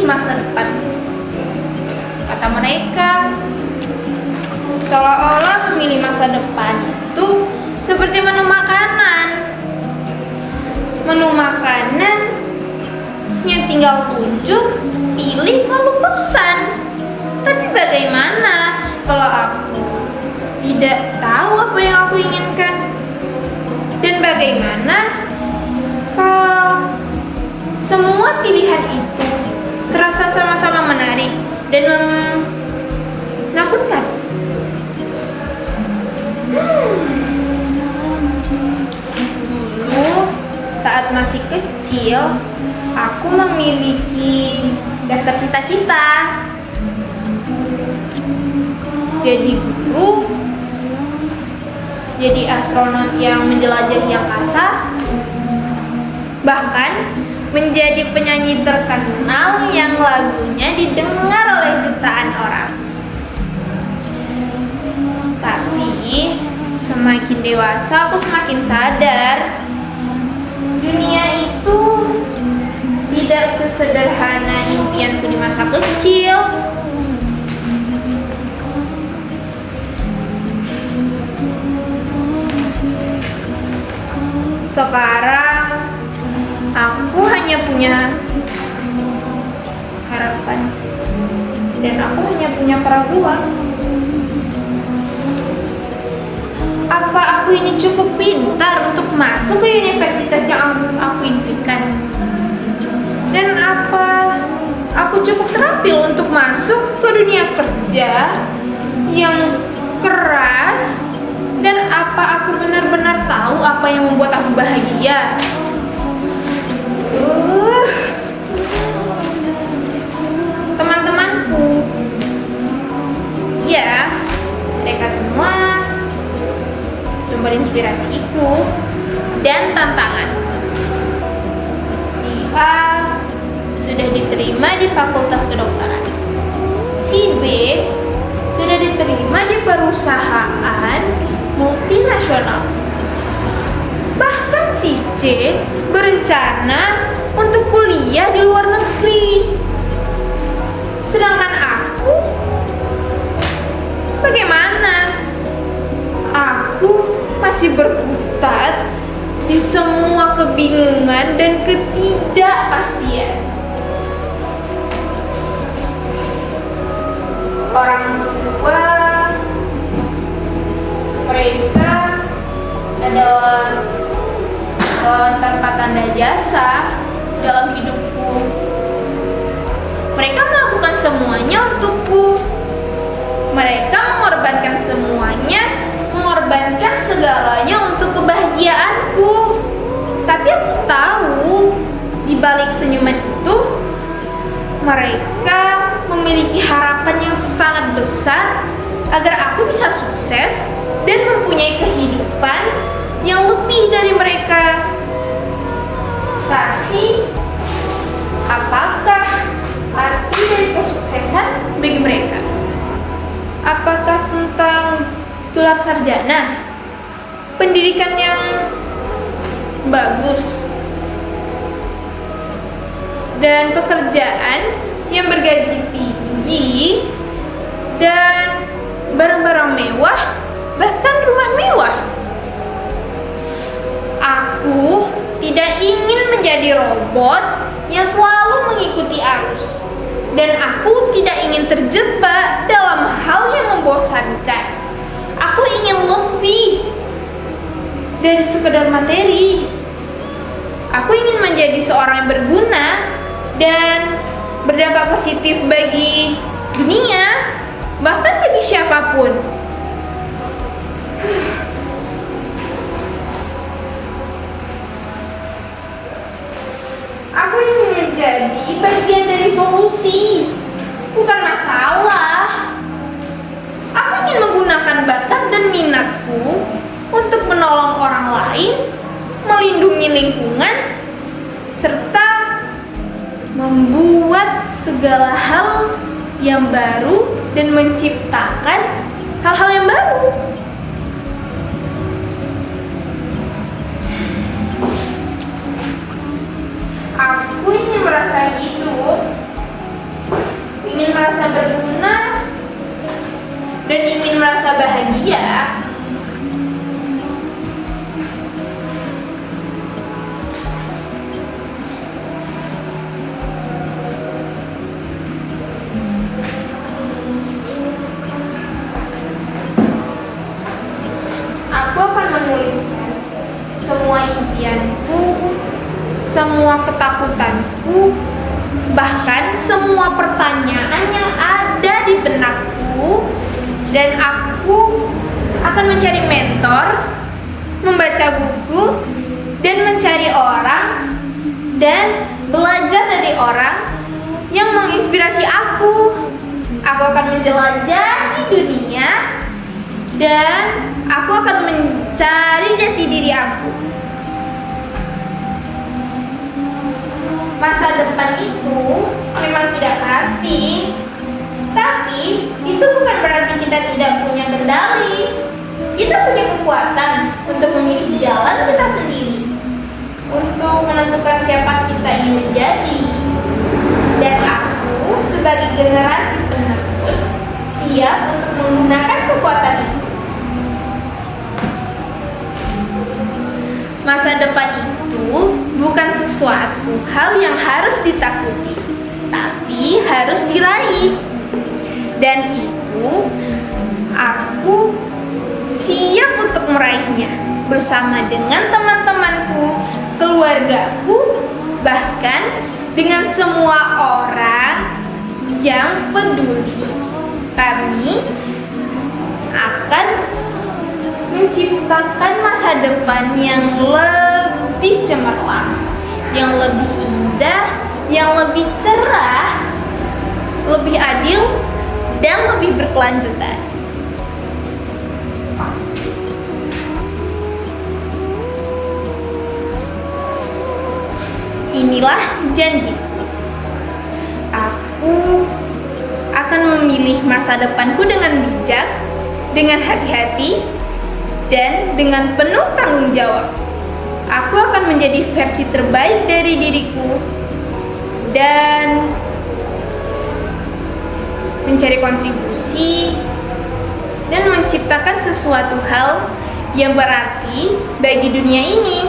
masa depan. Kata mereka, seolah-olah memilih masa depan itu seperti menu makanan. Menu makanan yang tinggal tunjuk, pilih, lalu pesan. Tapi bagaimana kalau aku tidak tahu apa yang aku inginkan? Dan bagaimana kalau semua pilihan itu terasa sama-sama menarik dan menakutkan? Dulu saat masih kecil, aku memiliki daftar cita-cita. Jadi guru, jadi astronot yang menjelajahi angkasa, bahkan menjadi penyanyi terkenal yang lagunya didengar oleh jutaan orang. Tapi semakin dewasa aku semakin sadar dunia itu tidak sesederhana impianku di masa kecil. Sekarang aku hanya punya harapan dan aku hanya punya keraguan. Apa aku ini cukup pintar untuk masuk ke universitas yang aku impikan? Dan apa aku cukup terampil untuk masuk ke dunia kerja yang keras? Dan apa aku benar-benar tahu apa yang membuat aku bahagia? Teman-temanku, ya, mereka semua sumber inspirasiku dan tantangan. Si A sudah diterima di Fakultas Kedokteran. Si B sudah diterima di perusahaan multinasional. Bahkan si C berencana untuk kuliah di luar negeri. Sedangkan aku, bagaimana? Aku masih berkutat di semua kebingungan dan ketidakpastian. Orang tua mereka adalah tanpa tanda jasa dalam hidupku. Mereka melakukan semuanya untukku. Mereka mengorbankan semuanya, mengorbankan segalanya untuk kebahagiaanku. Tapi aku tahu di balik senyuman itu mereka memiliki harapan yang sangat besar agar aku bisa sukses dan mempunyai kehidupan yang lebih dari mereka. Tapi apakah arti dari kesuksesan bagi mereka? Apakah tentang gelar sarjana, pendidikan yang bagus, dan pekerjaan yang bergaji tinggi, dan barang-barang mewah, bahkan rumah mewah? Aku tidak ingin menjadi robot yang selalu mengikuti arus, dan aku tidak ingin terjebak dalam hal yang membosankan. Aku ingin lebih dari sekedar materi. Aku ingin menjadi seorang yang berguna dan berdampak positif bagi dunia, bahkan bagi siapapun. Aku ingin menjadi bagian dari solusi, bukan masalah. Aku ingin menggunakan bakat dan minatku untuk menolong orang lain, melindungi lingkungan, serta membuat segala hal yang baru dan menciptakan hal-hal yang baru. Aku ingin merasa hidup semua ketakutanku, bahkan semua pertanyaan yang ada di benakku, dan aku akan mencari mentor, membaca buku, dan mencari orang, dan belajar dari orang yang menginspirasi aku. Aku akan menjelajahi dunia, dan aku akan mencari jati diri aku. Masa depan itu memang tidak pasti, tapi itu bukan berarti kita tidak punya kendali. Kita punya kekuatan untuk memilih jalan kita sendiri, untuk menentukan siapa kita ingin menjadi. Dan aku sebagai generasi penerus siap untuk menggunakan kekuatan itu. Masa depan itu bukan sesuatu hal yang harus ditakuti, tapi harus diraih. Dan itu aku siap untuk meraihnya bersama dengan teman-temanku, keluargaku, bahkan dengan semua orang yang peduli. Kami akan menciptakan masa depan yang lebih cemerlang, yang lebih indah, yang lebih cerah, lebih adil, dan lebih berkelanjutan. Inilah janjiku. Aku akan memilih masa depanku dengan bijak, dengan hati-hati, dan dengan penuh tanggung jawab. Aku akan menjadi versi terbaik dari diriku dan mencari kontribusi dan menciptakan sesuatu hal yang berarti bagi dunia ini.